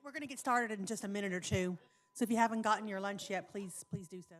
We're going to get started in just a minute or two. So if you haven't gotten your lunch yet, please do so.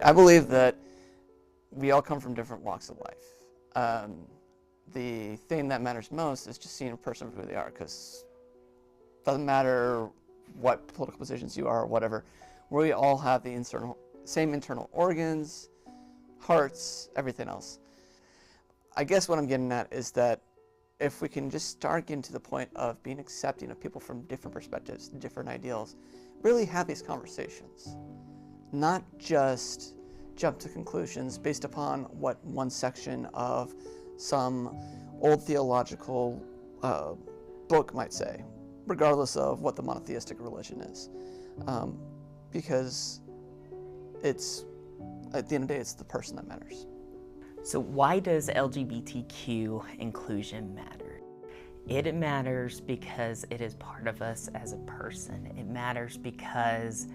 I believe that we all come from different walks of life. The thing that matters most is just seeing a person for who they are, because it doesn't matter what political positions you are or whatever, we all have the same internal organs, hearts, everything else. I guess what I'm getting at is that if we can just start getting to the point of being accepting of people from different perspectives, different ideals, really have these conversations. Not just jump to conclusions based upon what one section of some old theological book might say, regardless of what the monotheistic religion is. Because it's, at the end of the day, it's the person that matters. So why does LGBTQ inclusion matter? It matters because it is part of us as a person. It matters because,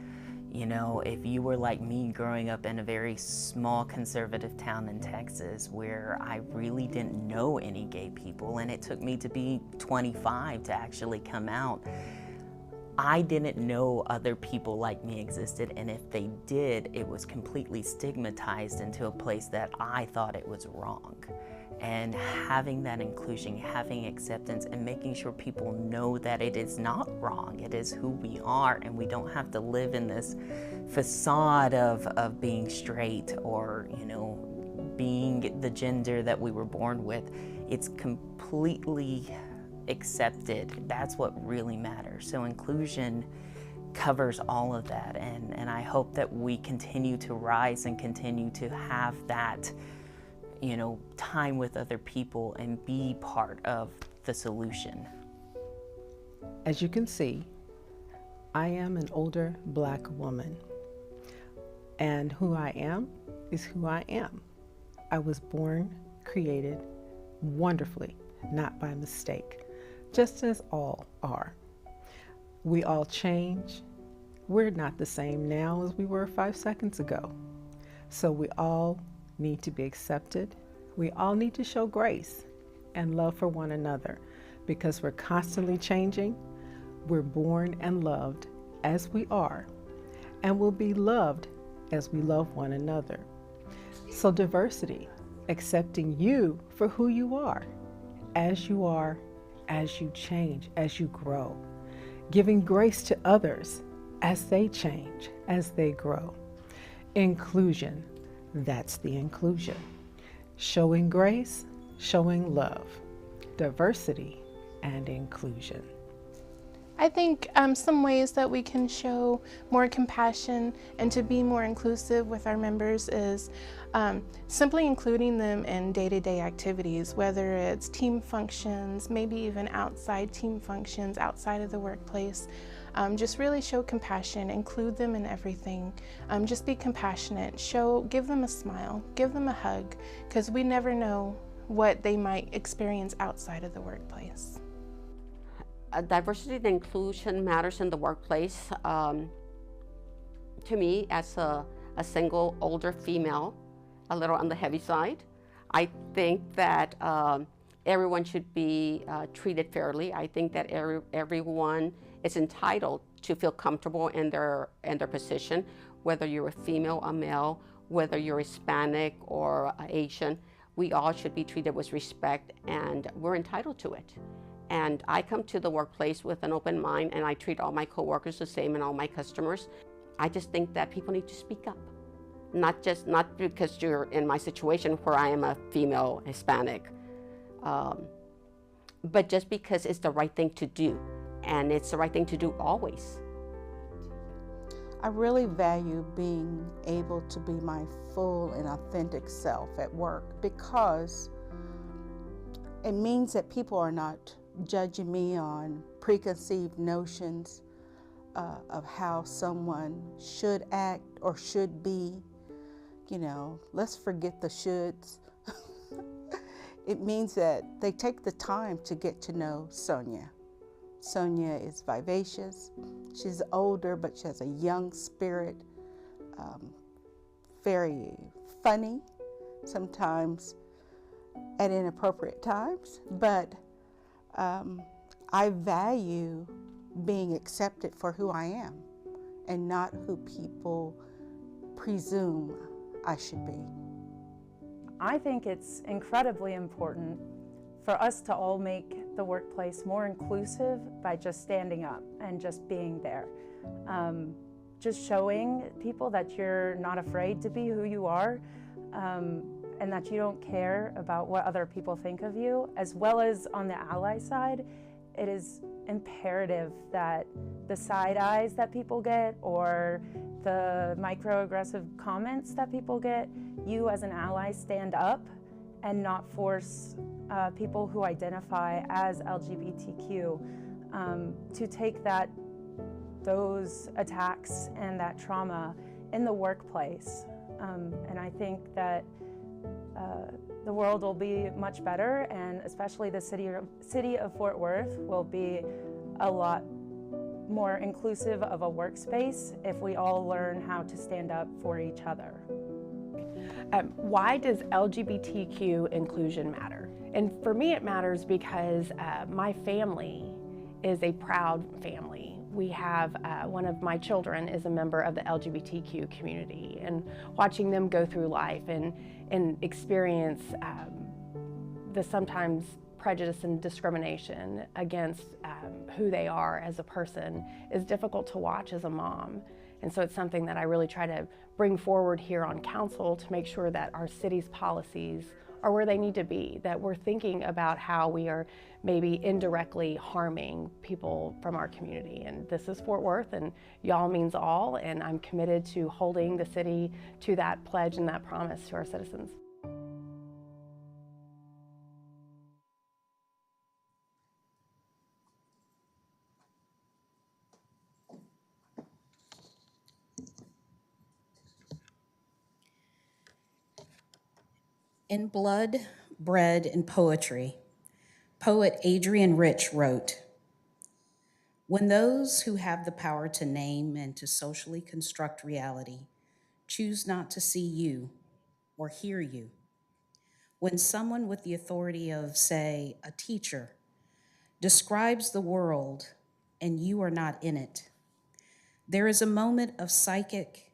you know, if you were like me growing up in a very small conservative town in Texas where I really didn't know any gay people, and it took me to be 25 to actually come out, I didn't know other people like me existed, and if they did, it was completely stigmatized into a place that I thought it was wrong. And having that inclusion, having acceptance, and making sure people know that it is not wrong, it is who we are, and we don't have to live in this facade of being straight or, you know, being the gender that we were born with. It's completely accepted. That's what really matters. So inclusion covers all of that, and I hope that we continue to rise and continue to have that, you know, time with other people and be part of the solution. As you can see, I am an older Black woman, and who I am is who I am. I was born, created wonderfully, not by mistake, just as all are. We all change. We're not the same now as we were 5 seconds ago. So we all need to be accepted. We all need to show grace and love for one another because we're constantly changing. We're born and loved as we are, and will be loved as we love one another. So diversity, accepting you for who you are, as you change, as you grow, giving grace to others as they change, as they grow. Inclusion, that's the inclusion. Showing grace, showing love, diversity, and inclusion. I think some ways that we can show more compassion and to be more inclusive with our members is simply including them in day-to-day activities, whether it's team functions, maybe even outside team functions outside of the workplace. Just really show compassion, include them in everything. Just be compassionate, give them a smile, give them a hug, because we never know what they might experience outside of the workplace. Diversity and inclusion matters in the workplace. To me, as a single older female, a little on the heavy side, I think that everyone should be treated fairly. I think that everyone is entitled to feel comfortable in their position, whether you're a female, a male, whether you're Hispanic or Asian. We all should be treated with respect, and we're entitled to it. And I come to the workplace with an open mind, and I treat all my coworkers the same and all my customers. I just think that people need to speak up. Not because you're in my situation where I am a female Hispanic, but just because it's the right thing to do, and it's the right thing to do always. I really value being able to be my full and authentic self at work, because it means that people are not judging me on preconceived notions of how someone should act or should be. You know, let's forget the shoulds. It means that they take the time to get to know Sonia. Sonia is vivacious. She's older, but she has a young spirit, very funny, sometimes at inappropriate times, but I value being accepted for who I am and not who people presume I should be. I think it's incredibly important for us to all make the workplace more inclusive by just standing up and just being there. Just showing people that you're not afraid to be who you are, and that you don't care about what other people think of you. As well as on the ally side, it is imperative that the side eyes that people get or the microaggressive comments that people get, you as an ally stand up and not force people who identify as LGBTQ to take those attacks and that trauma in the workplace. And I think that the world will be much better, and especially the city of Fort Worth will be a lot more inclusive of a workspace if we all learn how to stand up for each other. Why does LGBTQ inclusion matter? And for me it matters because my family is a proud family. We have, one of my children is a member of the LGBTQ community, and watching them go through life and experience the sometimes prejudice and discrimination against who they are as a person is difficult to watch as a mom. And so it's something that I really try to bring forward here on council to make sure that our city's policies are where they need to be, that we're thinking about how we are maybe indirectly harming people from our community. And this is Fort Worth, and y'all means all, and I'm committed to holding the city to that pledge and that promise to our citizens. In Blood, Bread, and Poetry, poet Adrienne Rich wrote, "When those who have the power to name and to socially construct reality choose not to see you or hear you, when someone with the authority of, say, a teacher describes the world and you are not in it, There is a moment of psychic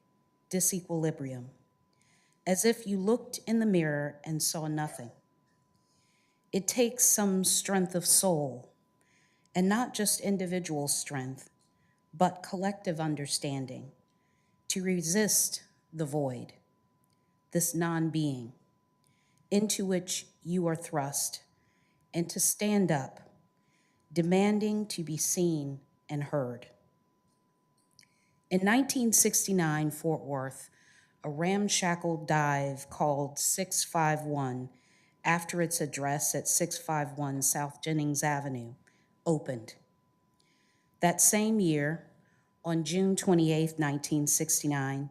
disequilibrium, as if you looked in the mirror and saw nothing. It takes some strength of soul, and not just individual strength, but collective understanding, to resist the void, this non-being, into which you are thrust, and to stand up, demanding to be seen and heard. In 1969, Fort Worth, a ramshackle dive called 651, after its address at 651 South Jennings Avenue, opened. That same year, on June 28, 1969,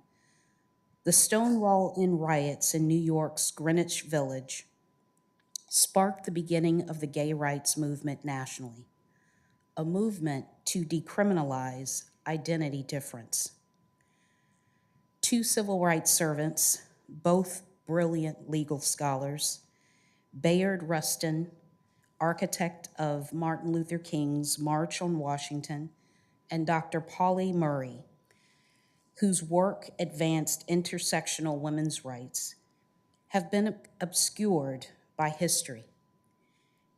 the Stonewall Inn riots in New York's Greenwich Village sparked the beginning of the gay rights movement nationally, a movement to decriminalize identity difference. Two civil rights servants, both brilliant legal scholars, Bayard Rustin, architect of Martin Luther King's March on Washington, and Dr. Pauli Murray, whose work advanced intersectional women's rights, have been obscured by history,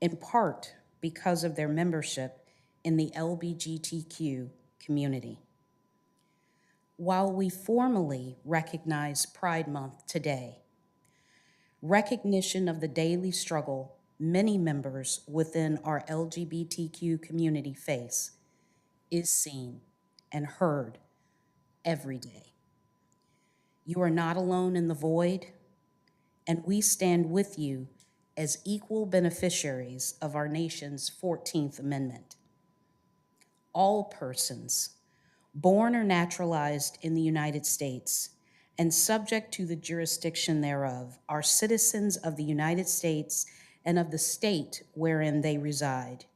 in part because of their membership in the LGBTQ community. While we formally recognize Pride Month today, recognition of the daily struggle many members within our LGBTQ community face is seen and heard every day. You are not alone in the void, and we stand with you as equal beneficiaries of our nation's 14th Amendment. All persons, born or naturalized in the United States and subject to the jurisdiction thereof, are citizens of the United States and of the state wherein they reside.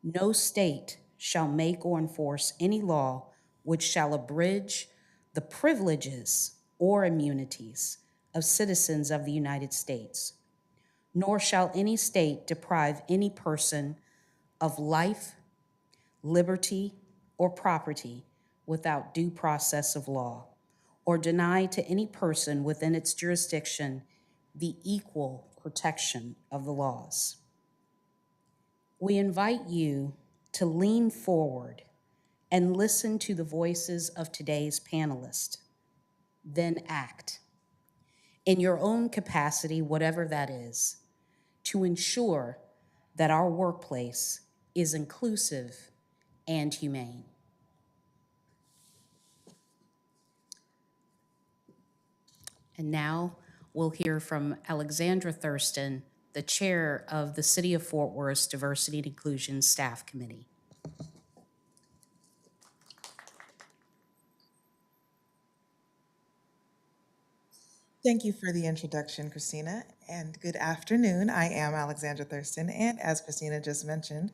No state shall make or enforce any law which shall abridge the privileges or immunities of citizens of the United States, nor shall any state deprive any person of life, liberty, or property without due process of law, or deny to any person within its jurisdiction the equal protection of the laws. We invite you to lean forward and listen to the voices of today's panelists, then act in your own capacity, whatever that is, to ensure that our workplace is inclusive and humane. And now we'll hear from Alexandra Thurston, the chair of the City of Fort Worth's Diversity and Inclusion Staff Committee. Thank you for the introduction, Christina, and good afternoon. I am Alexandra Thurston, and as Christina just mentioned,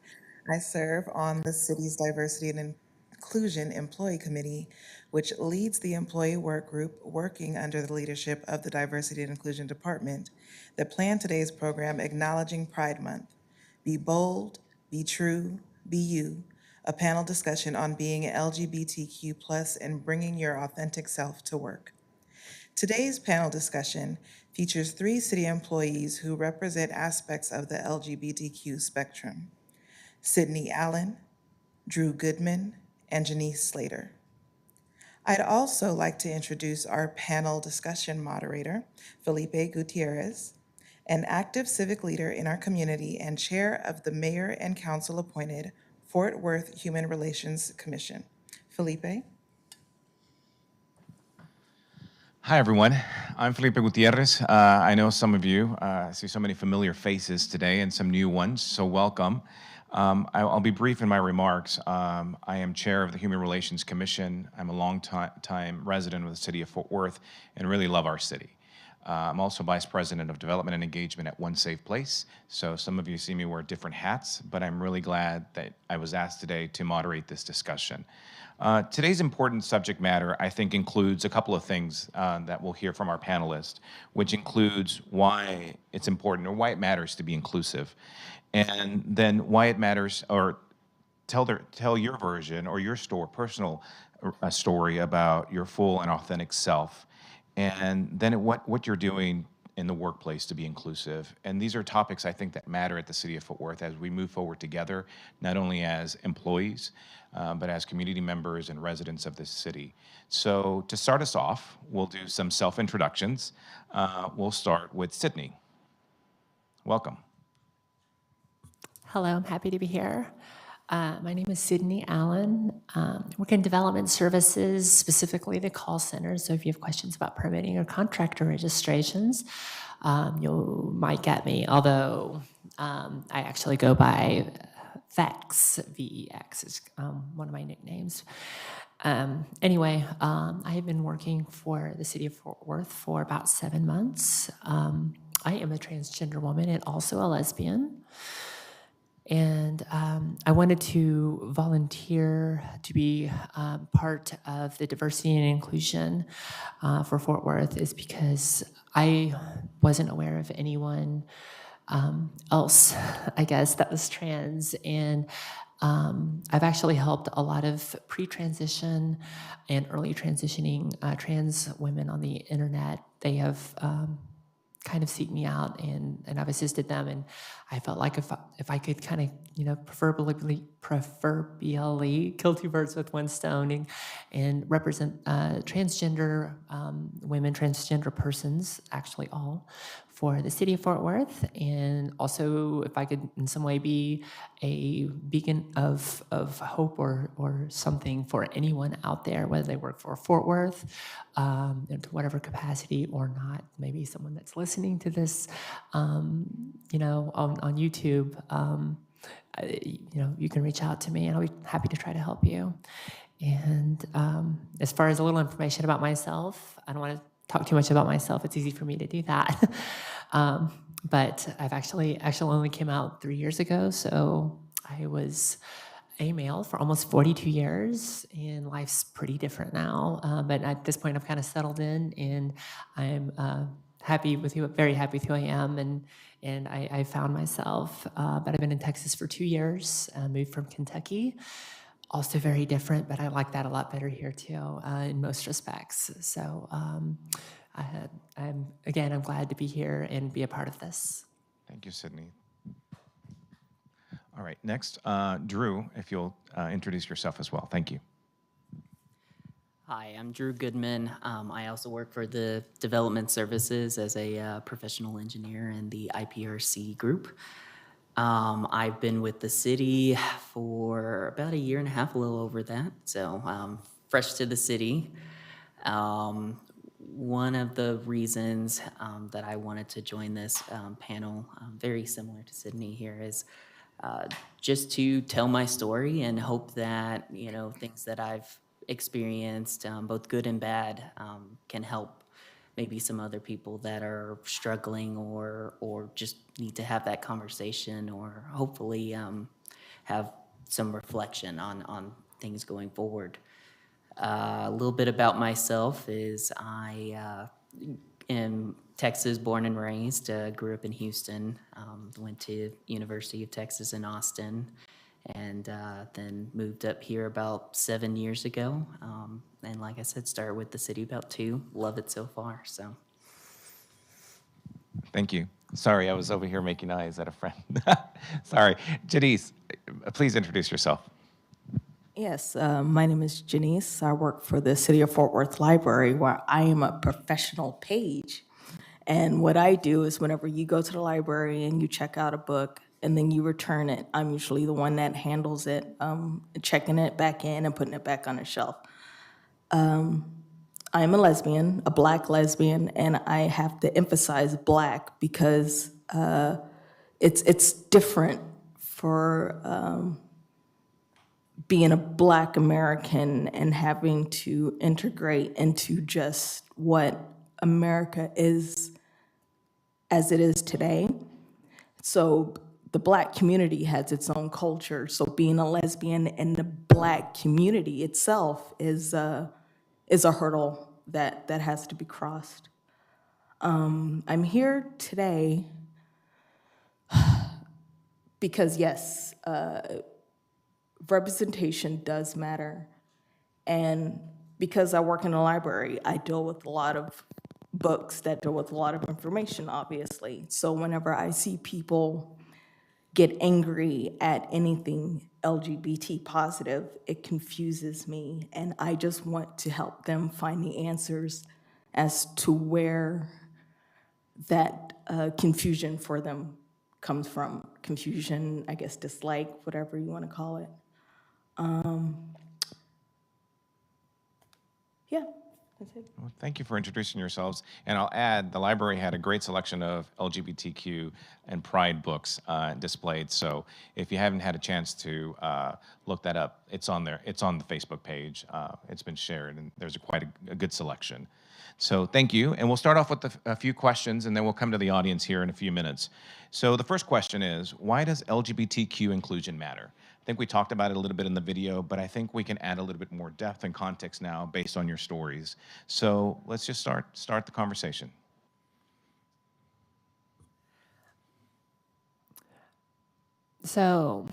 I serve on the city's Diversity and Inclusion Employee Committee, which leads the employee work group working under the leadership of the Diversity and Inclusion Department that planned today's program, Acknowledging Pride Month. Be bold, be true, be you, a panel discussion on being LGBTQ+ and bringing your authentic self to work. Today's panel discussion features 3 city employees who represent aspects of the LGBTQ spectrum: Sydney Allen, Drew Goodman, and Janice Slater. I'd also like to introduce our panel discussion moderator, Felipe Gutierrez, an active civic leader in our community and chair of the Mayor and Council appointed Fort Worth Human Relations Commission. Felipe? Hi, everyone. I'm Felipe Gutierrez. I know some of you. I see so many familiar faces today and some new ones, so welcome. I'll be brief in my remarks. I am chair of the Human Relations Commission. I'm a long-time resident of the city of Fort Worth and really love our city. I'm also vice president of development and engagement at One Safe Place. So some of you see me wear different hats, but I'm really glad that I was asked today to moderate this discussion. Today's important subject matter, I think, includes a couple of things that we'll hear from our panelists, which includes why it's important or why it matters to be inclusive, and then why it matters, or tell your version or your personal story about your full and authentic self, and then what you're doing in the workplace to be inclusive. And these are topics I think that matter at the City of Fort Worth as we move forward together, not only as employees, but as community members and residents of this city. So to start us off, we'll do some self-introductions. We'll start with Sydney. Welcome. Hello, I'm happy to be here. My name is Sydney Allen. I work in development services, specifically the call center. So if you have questions about permitting or contractor registrations, you might get me. Although I actually go by Vex, VEX is one of my nicknames. Anyway, I have been working for the City of Fort Worth for about 7 months. I am a transgender woman and also a lesbian. And I wanted to volunteer to be part of the diversity and inclusion for Fort Worth is because I wasn't aware of anyone else, I guess, that was trans. And I've actually helped a lot of pre-transition and early transitioning trans women on the internet. They have kind of seek me out, and I've assisted them, and I felt like if I could kind of, proverbially kill two birds with one stone and represent transgender women, transgender persons, actually all, for the City of Fort Worth, and also if I could in some way be a beacon of hope or something for anyone out there, whether they work for Fort Worth, to whatever capacity or not. Maybe someone that's listening to this, on YouTube, you can reach out to me, and I'll be happy to try to help you. And as far as a little information about myself, I don't want to talk too much about myself. It's easy for me to do that. But I've actually only came out 3 years ago, so I was a male for almost 42 years, and life's pretty different now. But at this point, I've kind of settled in, and I'm very happy with who I am, and I found myself. But I've been in Texas for 2 years, moved from Kentucky. Also very different, but I like that a lot better here too, in most respects. So I'm glad to be here and be a part of this. Thank you, Sydney. All right, next, Drew, if you'll introduce yourself as well. Thank you. Hi, I'm Drew Goodman. I also work for the Development Services as a professional engineer in the IPRC group. I've been with the city for about 1.5 years, a little over that, so fresh to the city. One of the reasons that I wanted to join this panel, very similar to Sydney here, is just to tell my story and hope that, things that I've experienced, both good and bad, can help maybe some other people that are struggling or just need to have that conversation, or hopefully have some reflection on things going forward. A little bit about myself is I am Texas born and raised, grew up in Houston, went to University of Texas in Austin, and then moved up here about 7 years ago. And like I said, started with the city about 2. Love it so far, so. Thank you. Sorry, I was over here making eyes at a friend. Sorry. Janice, please introduce yourself. Yes, my name is Janice. I work for the City of Fort Worth Library, where I am a professional page. And what I do is whenever you go to the library and you check out a book and then you return it, I'm usually the one that handles it, checking it back in and putting it back on the shelf. I'm a lesbian, a Black lesbian, and I have to emphasize Black because it's different for being a Black American and having to integrate into just what America is as it is today. So the Black community has its own culture. So being a lesbian in the Black community itself is a hurdle that has to be crossed. I'm here today because yes, representation does matter. And because I work in a library, I deal with a lot of books that deal with a lot of information, obviously. So whenever I see people get angry at anything LGBT positive, it confuses me. And I just want to help them find the answers as to where that confusion for them comes from. Confusion, I guess, dislike, whatever you want to call it. Yeah, that's it. Well, thank you for introducing yourselves. And I'll add, the library had a great selection of LGBTQ and Pride books displayed. So if you haven't had a chance to look that up, it's on there. It's on the Facebook page. It's been shared, and there's quite a good selection. So thank you. And we'll start off with a few questions, and then we'll come to the audience here in a few minutes. So the first question is, why does LGBTQ inclusion matter? I think we talked about it a little bit in the video, but I think we can add a little bit more depth and context now based on your stories. So let's just start the conversation. So,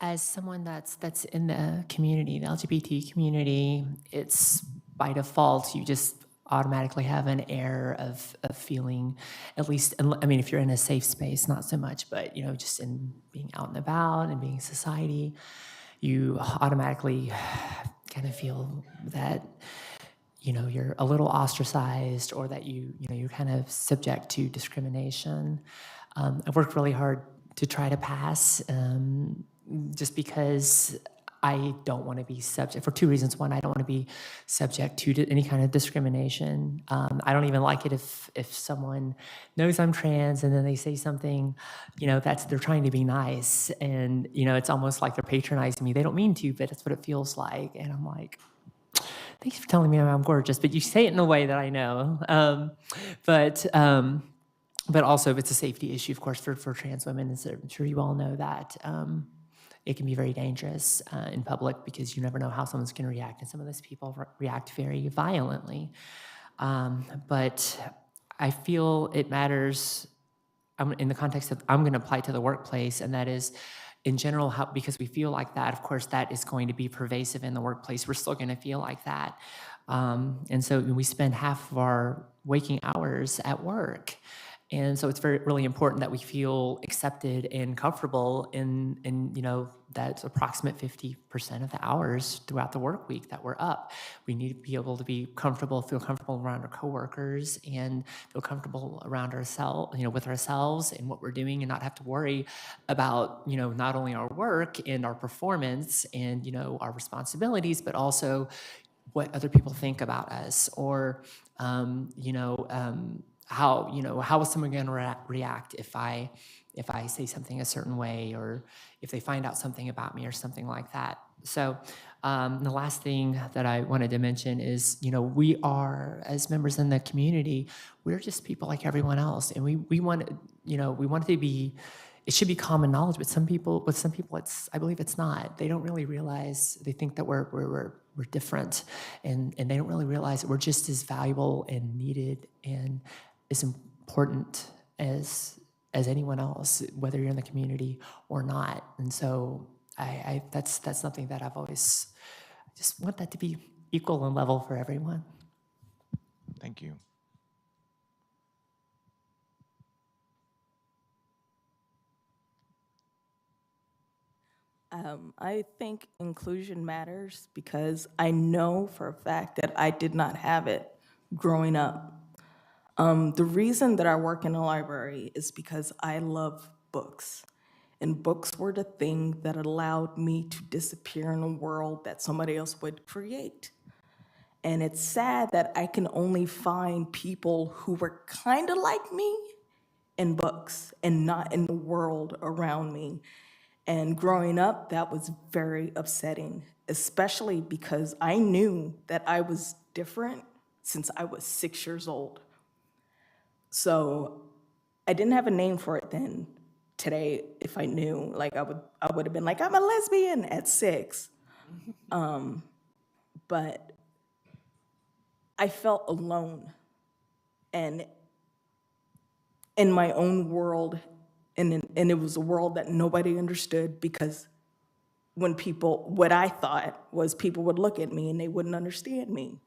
as someone that's in the community, the LGBT community, it's by default you just automatically have an air of feeling, at least, I mean, if you're in a safe space, not so much, but just in being out and about and being in society, you automatically kind of feel that you're a little ostracized, or that you're kind of subject to discrimination. I've worked really hard to try to pass, just because I don't want to be subject, for two reasons. One, I don't want to be subject to any kind of discrimination. I don't even like it if someone knows I'm trans and then they say something, they're trying to be nice, and it's almost like they're patronizing me. They don't mean to, but that's what it feels like, and I'm like, thanks for telling me I'm gorgeous, but you say it in a way that I know. But also, it's a safety issue, of course, for trans women. As I'm sure you all know that it can be very dangerous in public, because you never know how someone's going to react, and some of those people react very violently. But I feel it matters in the context of I'm going to apply to the workplace, and that is, in general, because we feel like that, of course, that is going to be pervasive in the workplace. We're still going to feel like that. And so we spend half of our waking hours at work. And so it's really important that we feel accepted and comfortable in that approximate 50% of the hours throughout the work week that we're up. We need to be able to feel comfortable around our coworkers, and feel comfortable around ourselves, with ourselves and what we're doing, and not have to worry about, not only our work and our performance and, our responsibilities, but also what other people think about us, or, how is someone going to react if I say something a certain way, or if they find out something about me or something like that. So the last thing that I wanted to mention is, we are, as members in the community, we're just people like everyone else, and we want to be. It should be common knowledge, but some people, I believe it's not. They don't really realize. They think that we're different, and they don't really realize that we're just as valuable and needed and as important as anyone else, whether you're in the community or not. And so that's something that I've always just want that to be equal and level for everyone. Thank you. I think inclusion matters because I know for a fact that I did not have it growing up. The reason that I work in a library is because I love books. And books were the thing that allowed me to disappear in a world that somebody else would create. And it's sad that I can only find people who were kind of like me in books and not in the world around me. And growing up, that was very upsetting, especially because I knew that I was different since I was 6 years old. So I didn't have a name for it then. Today, if I knew, I would have been like, I'm a lesbian at 6. But I felt alone and in my own world and it was a world that nobody understood, because when people, what I thought was people would look at me and they wouldn't understand me.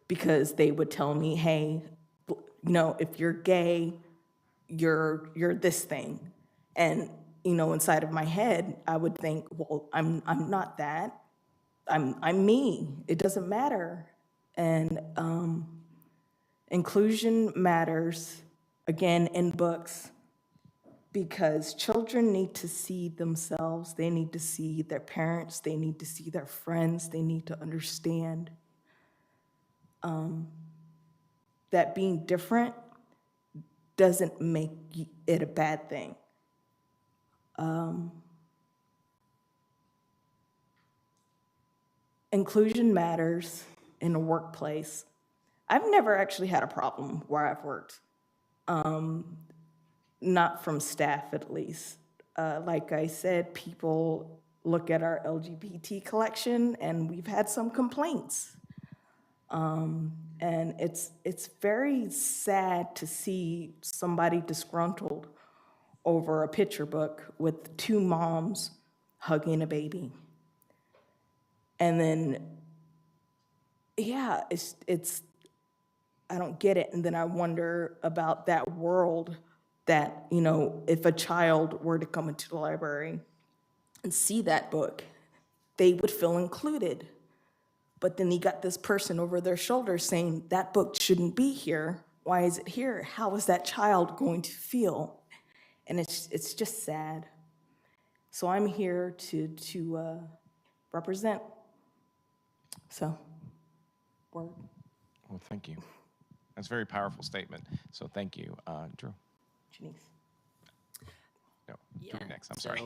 Because they would tell me, hey, if you're gay, you're this thing. And, inside of my head, I would think, well, I'm not that. I'm me. It doesn't matter. And inclusion matters, again, in books, because children need to see themselves. They need to see their parents. They need to see their friends. They need to understand that being different doesn't make it a bad thing. Inclusion matters in the workplace. I've never actually had a problem where I've worked, not from staff at least. Like I said, people look at our LGBT collection and we've had some complaints. And it's very sad to see somebody disgruntled over a picture book with two moms hugging a baby. And then, yeah, it's I don't get it. And then I wonder about that world that, if a child were to come into the library and see that book, they would feel included. But then you got this person over their shoulder saying, that book shouldn't be here. Why is it here? How is that child going to feel? And it's just sad. So I'm here to represent. So, word. Well, thank you. That's a very powerful statement. So thank you, Drew. Janice. No, Drew next. I'm sorry.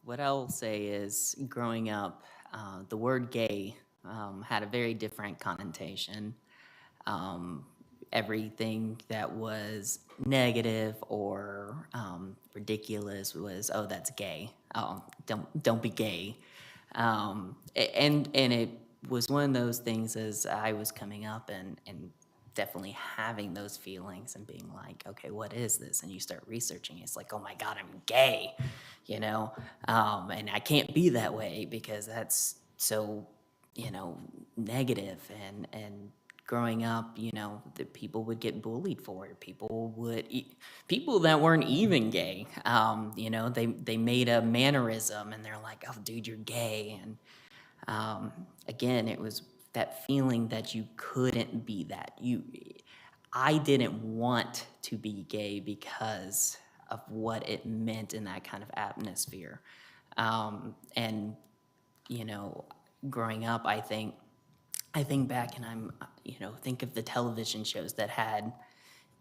What I'll say is, growing up, the word gay had a very different connotation. Everything that was negative or ridiculous was, oh, that's gay. Oh, don't be gay. And it was one of those things as I was coming up and definitely having those feelings and being like, okay, what is this? And you start researching, it's like, oh my God, I'm gay, and I can't be that way because that's so, negative. And growing up, that people would get bullied for it. People that weren't even gay, they made a mannerism and they're like, oh, dude, you're gay. And again, it was that feeling that you couldn't be that. I didn't want to be gay because of what it meant in that kind of atmosphere. And, growing up, I think back and I'm, think of the television shows that had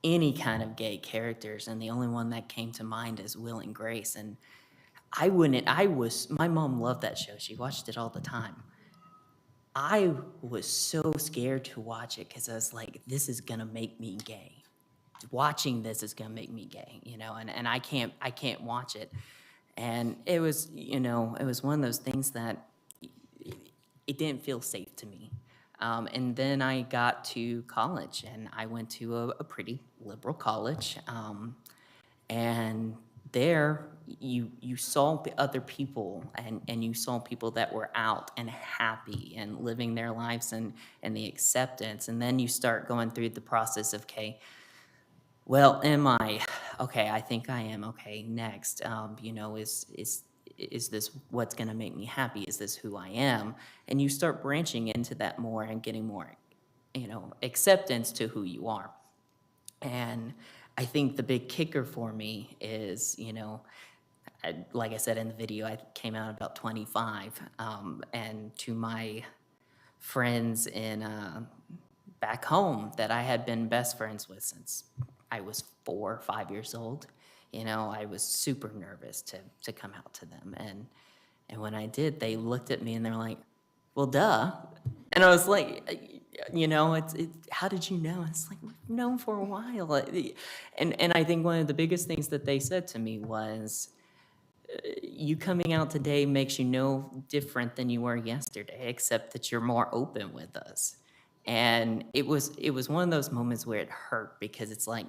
any kind of gay characters, and the only one that came to mind is Will and Grace. And my mom loved that show. She watched it all the time. I was so scared to watch it because I was like, this is gonna make me gay. Watching this is gonna make me gay, and I can't watch it. And it was, it was one of those things that it didn't feel safe to me. And then I got to college, and I went to a pretty liberal college. And there, you saw other people, and you saw people that were out and happy and living their lives and the acceptance. And then you start going through the process of, okay, well, am I? Okay, I think I am. Okay, next, is this what's going to make me happy? Is this who I am? And you start branching into that more and getting more, acceptance to who you are. And I think the big kicker for me is, like I said in the video, I came out about 25, and to my friends in back home that I had been best friends with since I was 4 or 5 years old, I was super nervous to come out to them. And when I did, they looked at me and they're like, well, duh. And I was like, how did you know? It's like, we've known for a while. And I think one of the biggest things that they said to me was, you coming out today makes you no different than you were yesterday, except that you're more open with us. And it was one of those moments where it hurt, because it's like,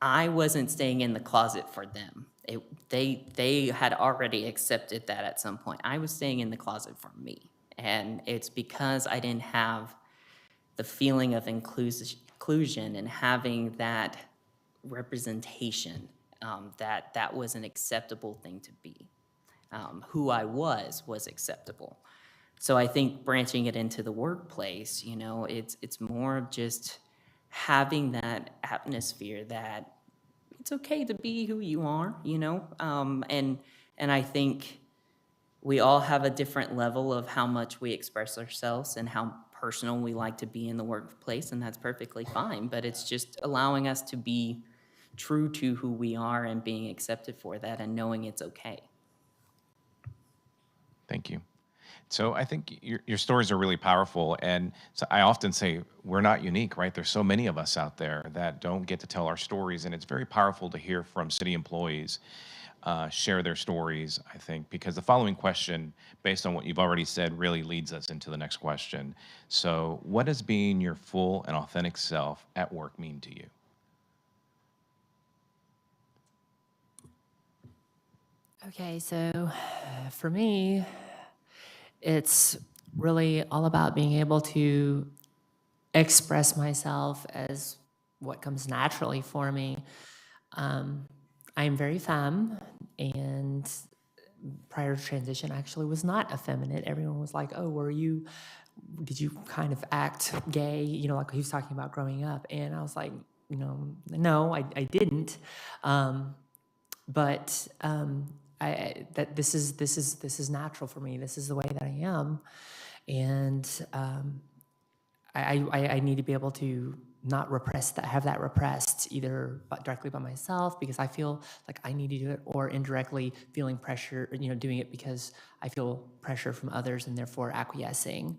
I wasn't staying in the closet for them. They had already accepted that at some point. I was staying in the closet for me. And it's because I didn't have the feeling of inclusion and having that representation, that was an acceptable thing to be. Who I was acceptable. So I think branching it into the workplace, it's more of just having that atmosphere that it's okay to be who you are, and I think we all have a different level of how much we express ourselves and how personal we like to be in the workplace, and that's perfectly fine, but it's just allowing us to be true to who we are and being accepted for that and knowing it's okay. Thank you. So I think your stories are really powerful. And so I often say we're not unique, right? There's so many of us out there that don't get to tell our stories. And it's very powerful to hear from city employees share their stories, I think, because the following question, based on what you've already said, really leads us into the next question. So what does being your full and authentic self at work mean to you? Okay, so for me, it's really all about being able to express myself as what comes naturally for me. I am very femme, and prior to transition, actually was not effeminate. Everyone was like, "Oh, did you kind of act gay?" Like he was talking about growing up, and I was like, no, I didn't. But that this is natural for me. This is the way that I am, and I need to be able to not have that repressed either directly by myself because I feel like I need to do it, or indirectly feeling pressure, doing it because I feel pressure from others and therefore acquiescing.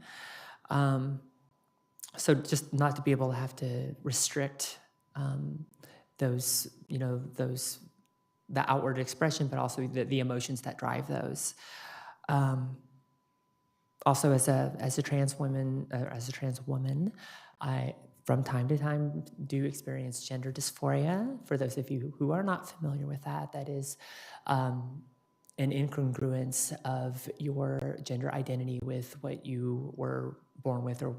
So just not to be able to have to restrict those, the outward expression, but also the emotions that drive those. Also, as a trans woman, I, from time to time, do experience gender dysphoria. For those of you who are not familiar with that, that is an incongruence of your gender identity with what you were born with or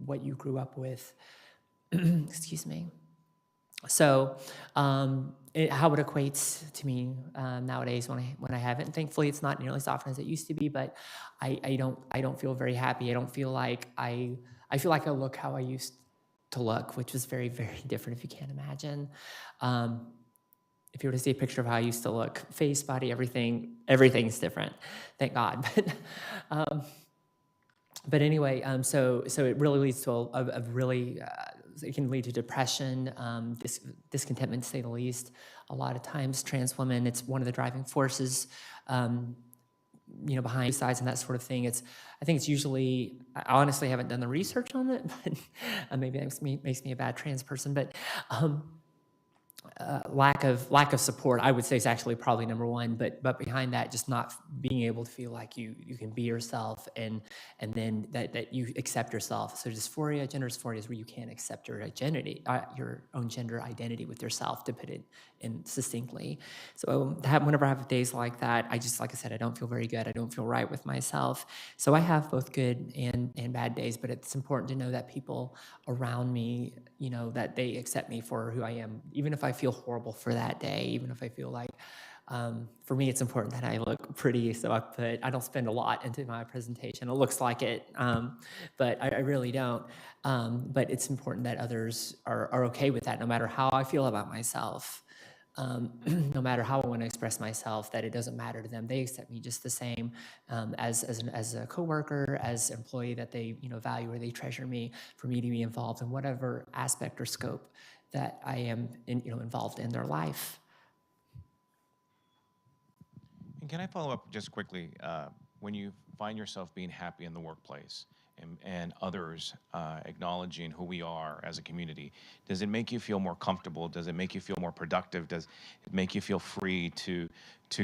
what you grew up with. Excuse me. So how it equates to me nowadays when I have it, and thankfully it's not nearly as often as it used to be, but I don't feel very happy. I don't feel like I feel like I look how I used to look, which was very, very different, if you can't imagine. If you were to see a picture of how I used to look, face, body, everything's different, thank God. But anyway, so it really leads to a really, it can lead to depression, discontentment, to say the least. A lot of times, trans women, it's one of the driving forces, behind suicides and that sort of thing. I think it's usually, I honestly haven't done the research on it, but maybe that makes me a bad trans person, but lack of support, I would say, is actually probably number one. But behind that, just not being able to feel like you can be yourself, and then that you accept yourself. So dysphoria, gender dysphoria, is where you can't accept your identity, your own gender identity with yourself, to put it in succinctly. So whenever I have days like that, like I said, I don't feel very good. I don't feel right with myself. So I have both good and bad days. But it's important to know that people around me, that they accept me for who I am, even if I feel horrible for that day, even if I feel like, for me, it's important that I look pretty. So I don't spend a lot into my presentation. It looks like it, but I really don't. But it's important that others are okay with that, no matter how I feel about myself. No matter how I want to express myself, that it doesn't matter to them. They accept me just the same as a coworker, as an employee, that they value or they treasure me, for me to be involved in whatever aspect or scope that I am involved in their life. And can I follow up just quickly? When you find yourself being happy in the workplace and others acknowledging who we are as a community, does it make you feel more comfortable? Does it make you feel more productive? Does it make you feel free to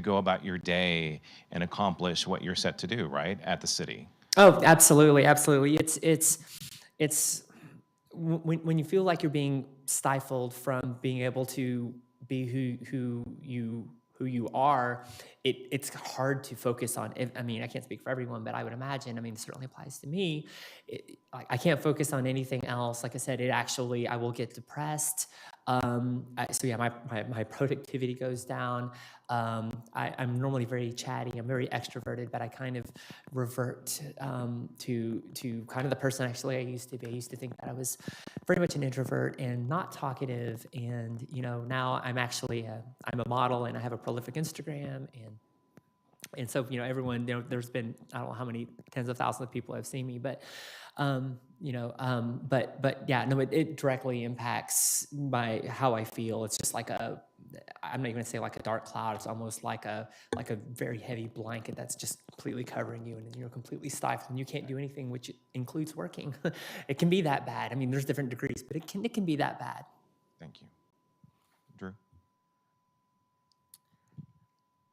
go about your day and accomplish what you're set to do, right, at the city? Oh, absolutely, absolutely. It's when you feel like you're being stifled from being able to be who you are, it's hard to focus on. I mean, I can't speak for everyone, but I would imagine, I mean, it certainly applies to me. I can't focus on anything else. Like I said, I will get depressed. So yeah, my productivity goes down. I'm normally very chatty. I'm very extroverted, but I kind of revert to kind of the person actually I used to be. I used to think that I was very much an introvert and not talkative. And, now I'm actually I'm a model and I have a prolific Instagram. And so, everyone, there's been, I don't know how many tens of thousands of people have seen me, but, but yeah, no, it directly impacts how I feel. It's just like I'm not even gonna say like a dark cloud. It's almost like a very heavy blanket that's just completely covering you, and you're completely stifled and you can't do anything, which includes working. It can be that bad. I mean, there's different degrees, but it can be that bad. Thank you. Drew?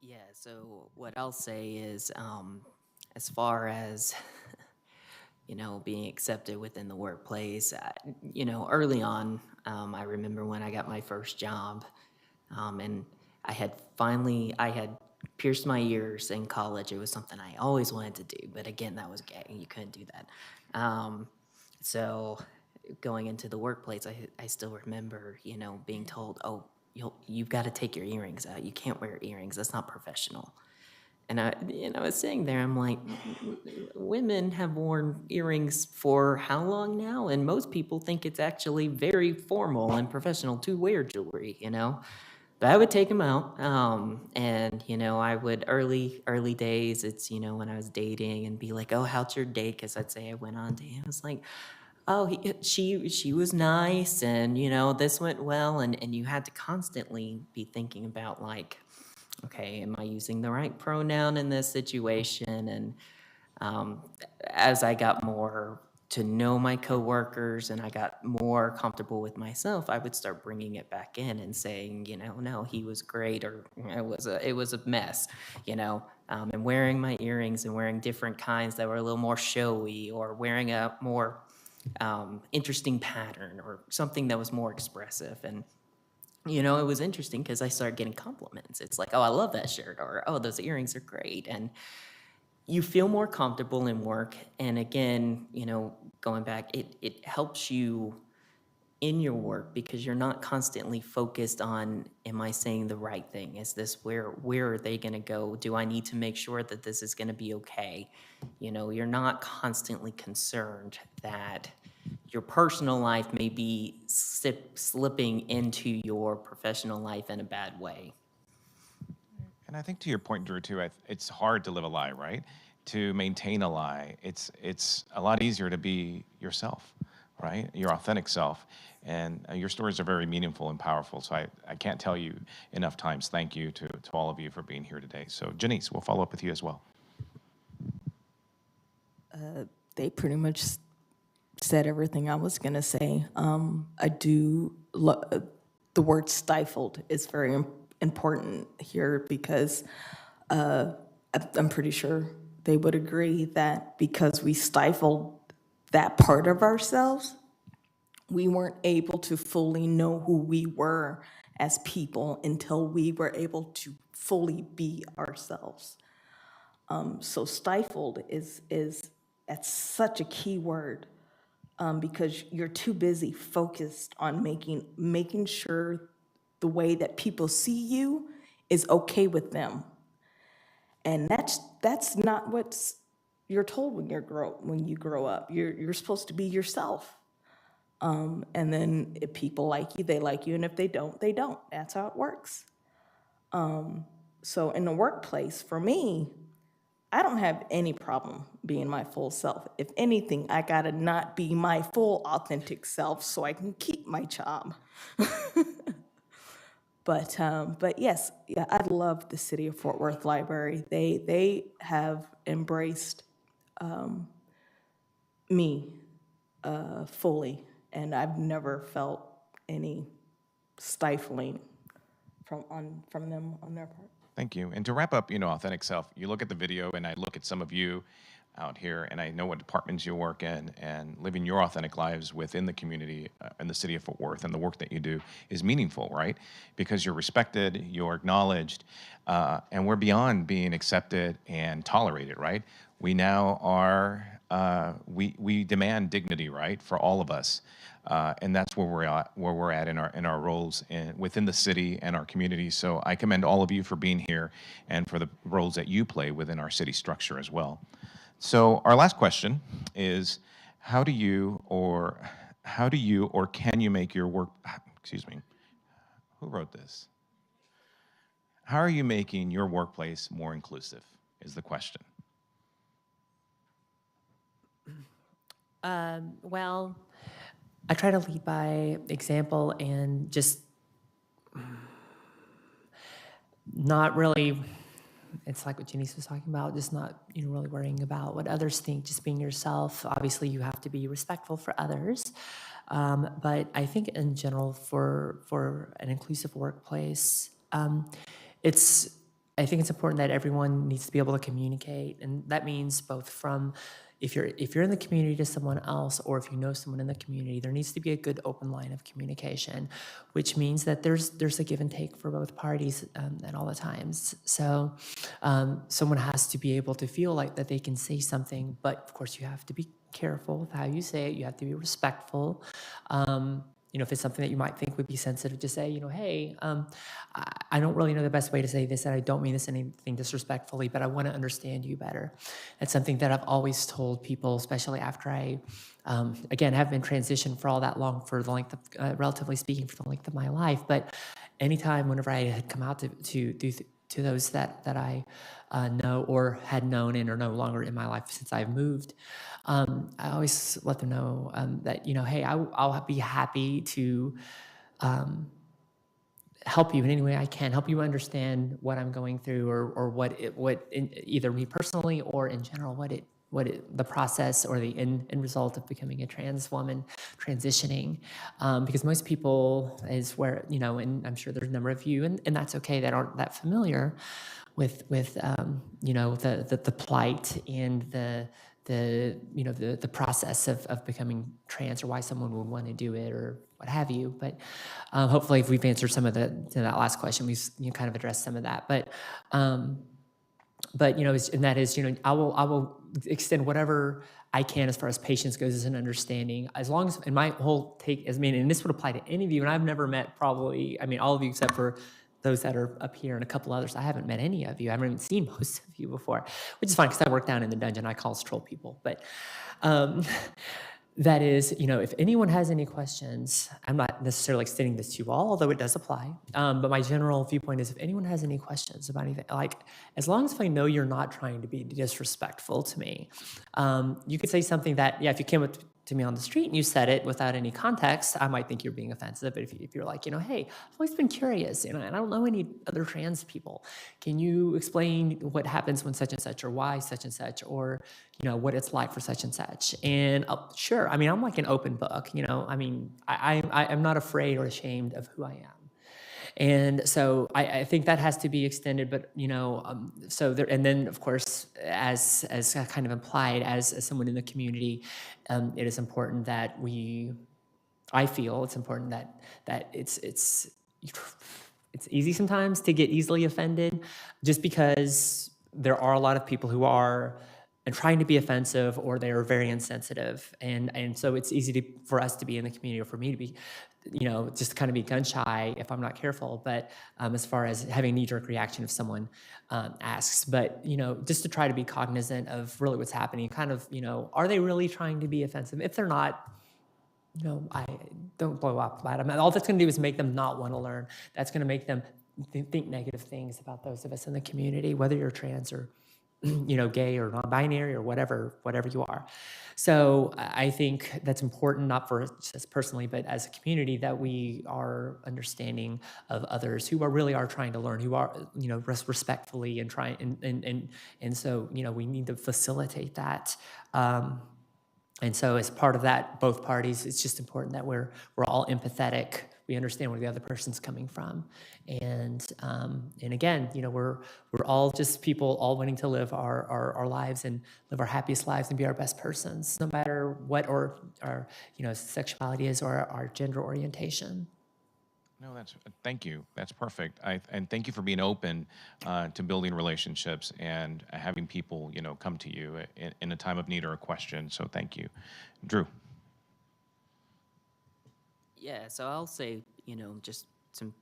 Yeah, so what I'll say is, as far as, being accepted within the workplace, early on, I remember when I got my first job, and I had pierced my ears in college. It was something I always wanted to do, but again, that was gay. You couldn't do that. So going into the workplace, I still remember, being told, oh, you've got to take your earrings out. You can't wear earrings. That's not professional. And I was sitting there, I'm like, women have worn earrings for how long now? And most people think it's actually very formal and professional to wear jewelry, But I would take them out, and, I would, early days, it's, when I was dating and be like, oh, how's your date? Because I'd say I went on a date. I was like, oh, she was nice, and, this went well. And you had to constantly be thinking about, like, okay, am I using the right pronoun in this situation? And as I got more to know my coworkers and I got more comfortable with myself, I would start bringing it back in and saying, no, he was great, or it was a mess, and wearing my earrings and wearing different kinds that were a little more showy, or wearing a more interesting pattern or something that was more expressive. And it was interesting because I started getting compliments. It's like, oh, I love that shirt, or oh, those earrings are great. And you feel more comfortable in work. And again, going back, it helps you in your work because you're not constantly focused on, am I saying the right thing? Is this, where are they going to go? Do I need to make sure that this is going to be okay? You're not constantly concerned that your personal life may be slipping into your professional life in a bad way. And I think to your point, Drew, too, it's hard to live a lie, right? To maintain a lie. It's a lot easier to be yourself, right? Your authentic self. And your stories are very meaningful and powerful. So I can't tell you enough times thank you to all of you for being here today. So Janice, we'll follow up with you as well. They pretty much said everything I was going to say. I do the word stifled is very important here because I'm pretty sure they would agree that because we stifled that part of ourselves, we weren't able to fully know who we were as people until we were able to fully be ourselves. So stifled that's such a key word because you're too busy focused on making sure the way that people see you is okay with them. And that's not what you're told when you grow up. You're supposed to be yourself. And then if people like you, they like you, and if they don't, they don't. That's how it works. So in the workplace, for me, I don't have any problem being my full self. If anything, I gotta not be my full authentic self so I can keep my job. But yes, yeah, I love the City of Fort Worth Library. They have embraced me fully, and I've never felt any stifling from them on their part. Thank you. And to wrap up, authentic self, you look at the video and I look at some of you, out here, and I know what departments you work in, and living your authentic lives within the community in the city of Fort Worth and the work that you do is meaningful, right? Because you're respected, you're acknowledged, and we're beyond being accepted and tolerated, right? We now are, we demand dignity, right, for all of us. And that's where we're at in our roles within the city and our community. So I commend all of you for being here and for the roles that you play within our city structure as well. So our last question is, how do you or can you make your work, excuse me, who wrote this? How are you making your workplace more inclusive is the question. Well, I try to lead by example and just not really, it's like what Janice was talking about, just not really worrying about what others think, just being yourself. Obviously, you have to be respectful for others. But I think in general for an inclusive workplace, I think it's important that everyone needs to be able to communicate. And that means both from if you're in the community to someone else, or if you know someone in the community, there needs to be a good open line of communication, which means that there's a give and take for both parties at all the times. So someone has to be able to feel like that they can say something, but of course you have to be careful with how you say it. You have to be respectful. If it's something that you might think would be sensitive to say, hey, I don't really know the best way to say this, and I don't mean this anything disrespectfully, but I want to understand you better. It's something that I've always told people, especially after I, again, have been transitioned for all that long, for the length of, relatively speaking, for the length of my life. But anytime, whenever I had come out to those that I know or had known and are no longer in my life since I've moved, I always let them know that, hey, I'll be happy to help you in any way I can, help you understand what I'm going through, or either me personally or in general, the process or the end result of becoming a trans woman, transitioning, because most people is where, and I'm sure there's a number of you, and that's okay, that aren't that familiar with the plight and the process of becoming trans, or why someone would want to do it, or what have you. But hopefully, if we've answered some of that last question, we've kind of addressed some of that. But and that is, I will extend whatever I can as far as patience goes, as an understanding, as long as, and my whole take is, and this would apply to any of you, and I've never met probably, all of you except for those that are up here and a couple others. I haven't met any of you. I haven't even seen most of you before, which is fine because I work down in the dungeon. I call us troll people. But that is, if anyone has any questions, I'm not necessarily extending this to you all, although it does apply. But my general viewpoint is, if anyone has any questions about anything, like, as long as I know you're not trying to be disrespectful to me, you could say something that, if you came up to me on the street and you said it without any context, I might think you're being offensive. But if you're like, hey, I've always been curious, and I don't know any other trans people. Can you explain what happens when such and such, or why such and such, or what it's like for such and such? And sure, I'm like an open book. I'm not afraid or ashamed of who I am. And so I think that has to be extended, but so there, and then of course, as kind of implied, as someone in the community, it is important that I feel it's important that it's easy sometimes to get easily offended, just because there are a lot of people who are and trying to be offensive, or they are very insensitive, and so it's easy for us to be in the community, or for me to be, just kind of be gun shy if I'm not careful. But as far as having a knee-jerk reaction if someone asks, but just to try to be cognizant of really what's happening, kind of, are they really trying to be offensive? If they're not, I don't blow up at them. All that's going to do is make them not want to learn. That's going to make them think negative things about those of us in the community, whether you're trans or gay or non-binary or whatever you are. So I think that's important, not for us personally, but as a community, that we are understanding of others who really are trying to learn, who are, respectfully and trying, and so, we need to facilitate that. And so as part of that, both parties, it's just important that we're all empathetic we understand where the other person's coming from. And again, we're all just people all wanting to live our lives and live our happiest lives and be our best persons, no matter what our sexuality is or our gender orientation. No, thank you. That's perfect. And thank you for being open to building relationships and having people, come to you in a time of need or a question. So thank you. Drew. Yeah, so I'll say, just some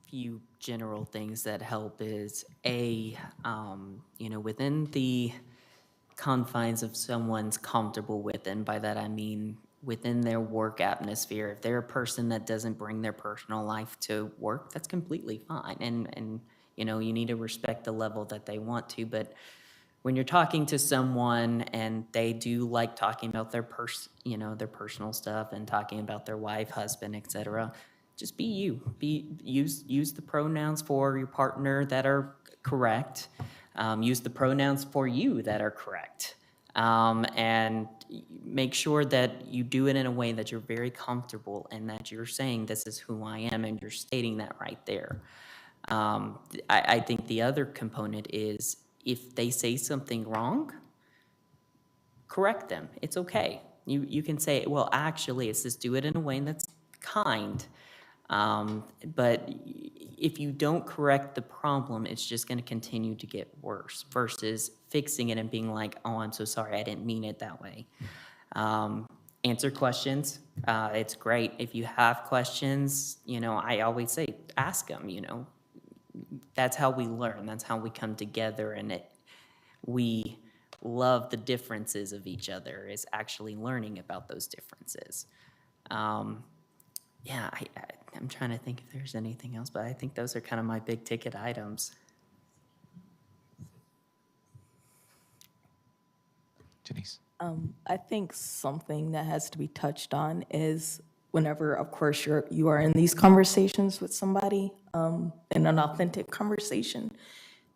few general things that help is within the confines of someone's comfortable with, and by that I mean within their work atmosphere. If they're a person that doesn't bring their personal life to work, that's completely fine. And you need to respect the level that they want to, but when you're talking to someone and they do like talking about their personal stuff and talking about their wife, husband, etc., just be you. Use the pronouns for your partner that are correct. Use the pronouns for you that are correct. And make sure that you do it in a way that you're very comfortable and that you're saying, this is who I am, and you're stating that right there. I think the other component is, if they say something wrong, correct them. It's okay. You can say, well, actually, it's just do it in a way that's kind. But if you don't correct the problem, it's just going to continue to get worse versus fixing it and being like, oh, I'm so sorry, I didn't mean it that way. Answer questions. It's great. If you have questions, I always say, ask them, That's how we learn. That's how we come together, and we love the differences of each other, is actually learning about those differences. I'm trying to think if there's anything else, but I think those are kind of my big ticket items. Janice. I think something that has to be touched on is whenever, of course, you are in these conversations with somebody, in an authentic conversation,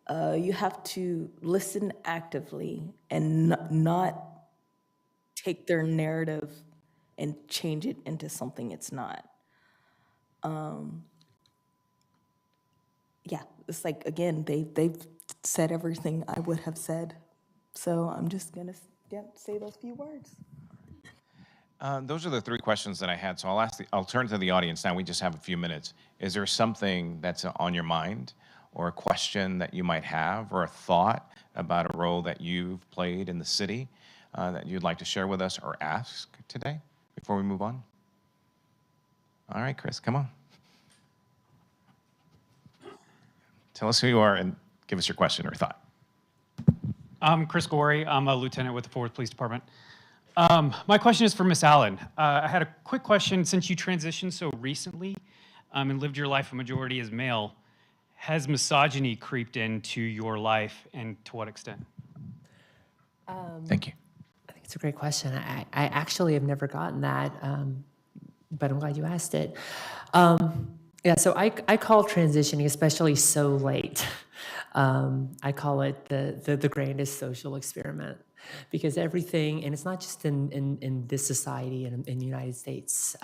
you have to listen actively and not take their narrative and change it into something it's not. It's like, again, they've said everything I would have said. So I'm just gonna say those few words. Those are the three questions that I had. So I'll turn to the audience now. We just have a few minutes. Is there something that's on your mind, or a question that you might have, or a thought about a role that you've played in the city that you'd like to share with us or ask today before we move on? All right, Chris, come on. Tell us who you are and give us your question or thought. I'm Chris Gorey. I'm a lieutenant with the 4th Police Department. My question is for Miss Allen. I had a quick question. Since you transitioned so recently and lived your life a majority as male, has misogyny creeped into your life, and to what extent? Thank you. I think it's a great question. I actually have never gotten that, but I'm glad you asked it. So I call transitioning, especially so late, I call it the grandest social experiment, because everything, and it's not just in this society and in the United States,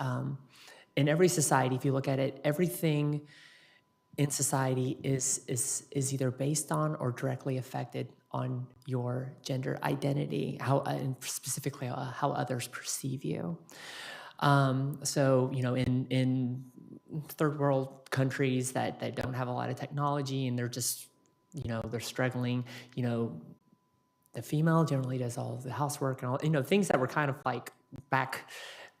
in every society, if you look at it, everything in society is either based on or directly affected on your gender identity, and specifically how others perceive you. In third world countries that don't have a lot of technology, and they're just, they're struggling, the female generally does all of the housework and all, things that were kind of like back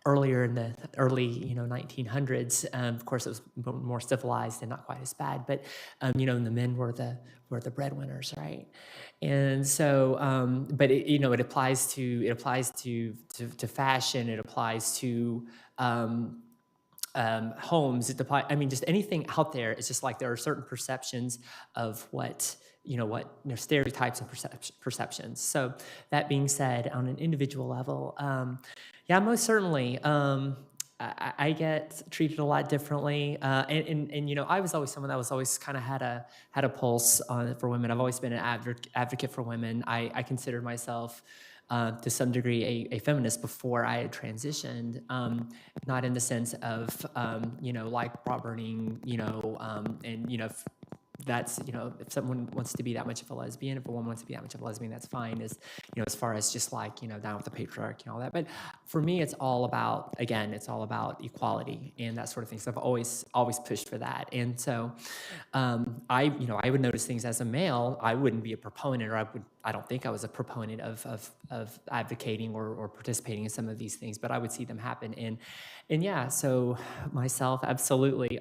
earlier in the early, 1900s. Of course, it was more civilized and not quite as bad, but, and the men were the breadwinners, right? And so, but it applies to fashion. It applies to homes. Just anything out there. It's just like there are certain perceptions of what stereotypes and perceptions. So that being said, on an individual level, most certainly, I get treated a lot differently, and I was always someone that was always kind of had a pulse for women. I've always been an advocate for women. I considered myself to some degree a feminist before I had transitioned, not in the sense of, like bra burning, and, that's, if someone wants to be that much of a lesbian, if a woman wants to be that much of a lesbian, that's fine, as far as just like, down with the patriarchy and all that. But for me, it's all about, again, it's all about equality and that sort of thing. So I've always pushed for that. And so I would notice things as a male. I wouldn't be a proponent, or I don't think I was a proponent of advocating or participating in some of these things, but I would see them happen. And yeah, so myself, absolutely.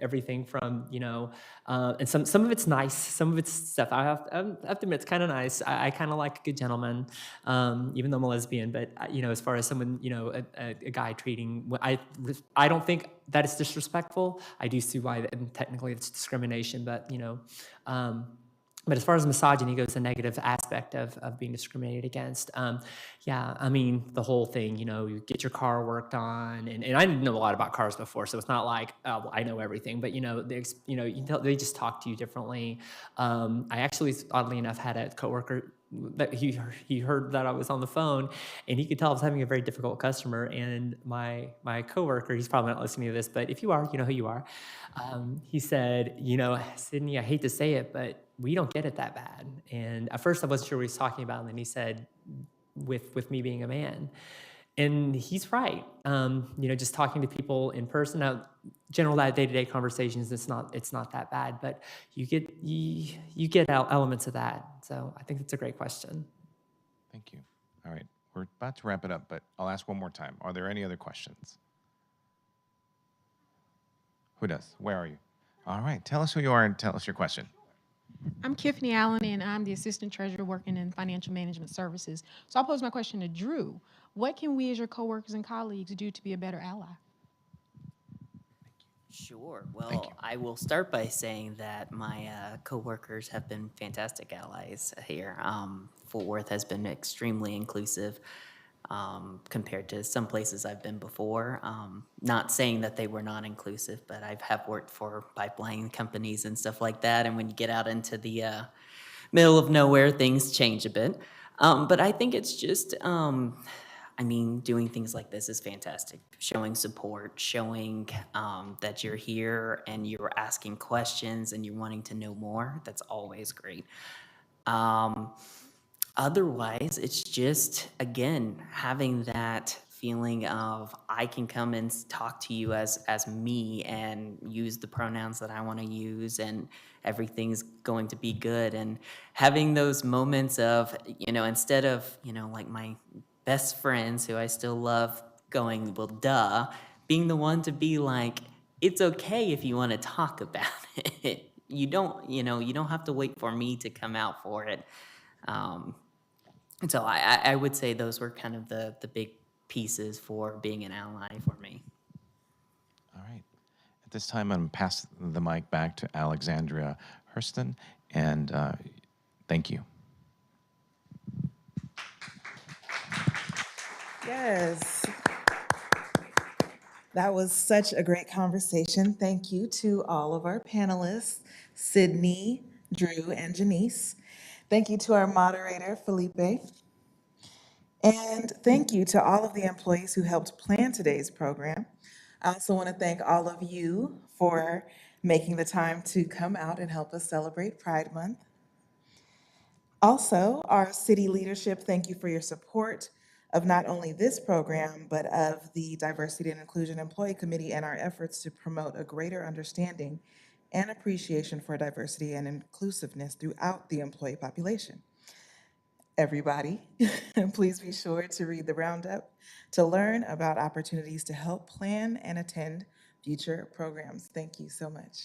Everything from, and some of it's nice, some of it's stuff. I have to admit, it's kind of nice. I kind of like a good gentleman, even though I'm a lesbian. But as far as someone, a guy treating, I don't think that it's disrespectful. I do see why, and technically it's discrimination. But but as far as misogyny goes, the negative aspect of being discriminated against, yeah, I mean, the whole thing, you get your car worked on, and I didn't know a lot about cars before, so it's not like, oh, well, I know everything, but, they just talk to you differently. I actually, oddly enough, had a coworker that he heard that I was on the phone, and he could tell I was having a very difficult customer, and my coworker, he's probably not listening to this, but if you are, you know who you are, he said, Sydney, I hate to say it, but we don't get it that bad. And at first I wasn't sure what he was talking about, and then he said, with me being a man. And he's right. Just talking to people in person, now, general day-to-day conversations, it's not that bad, but you get elements of that. So I think it's a great question. Thank you. All right, we're about to wrap it up, but I'll ask one more time. Are there any other questions? Who does? Where are you? All right, tell us who you are and tell us your question. I'm Tiffany Allen, and I'm the assistant treasurer working in financial management services. So I'll pose my question to Drew. What can we as your coworkers and colleagues do to be a better ally? Sure. Well, I will start by saying that my coworkers have been fantastic allies here. Fort Worth has been extremely inclusive compared to some places I've been before. Not saying that they were not inclusive, but I have worked for pipeline companies and stuff like that. And when you get out into the middle of nowhere, things change a bit. But I think it's just, doing things like this is fantastic. Showing support, showing that you're here and you're asking questions and you're wanting to know more. That's always great. Otherwise, it's just, again, having that feeling of I can come and talk to you as me and use the pronouns that I want to use, and everything's going to be good. And having those moments of, instead of, like my best friends who I still love going, well, duh, being the one to be like, it's okay if you want to talk about it. You don't have to wait for me to come out for it. And so I would say those were kind of the big pieces for being an ally for me. All right. At this time, I'm going to pass the mic back to Alexandria Hurston, and thank you. Yes. That was such a great conversation. Thank you to all of our panelists, Sydney, Drew, and Janice. Thank you to our moderator, Felipe. And thank you to all of the employees who helped plan today's program. I also want to thank all of you for making the time to come out and help us celebrate Pride Month. Also, our city leadership, thank you for your support of not only this program, but of the Diversity and Inclusion Employee Committee and our efforts to promote a greater understanding and appreciation for diversity and inclusiveness throughout the employee population. Everybody, please be sure to read the roundup to learn about opportunities to help plan and attend future programs. Thank you so much.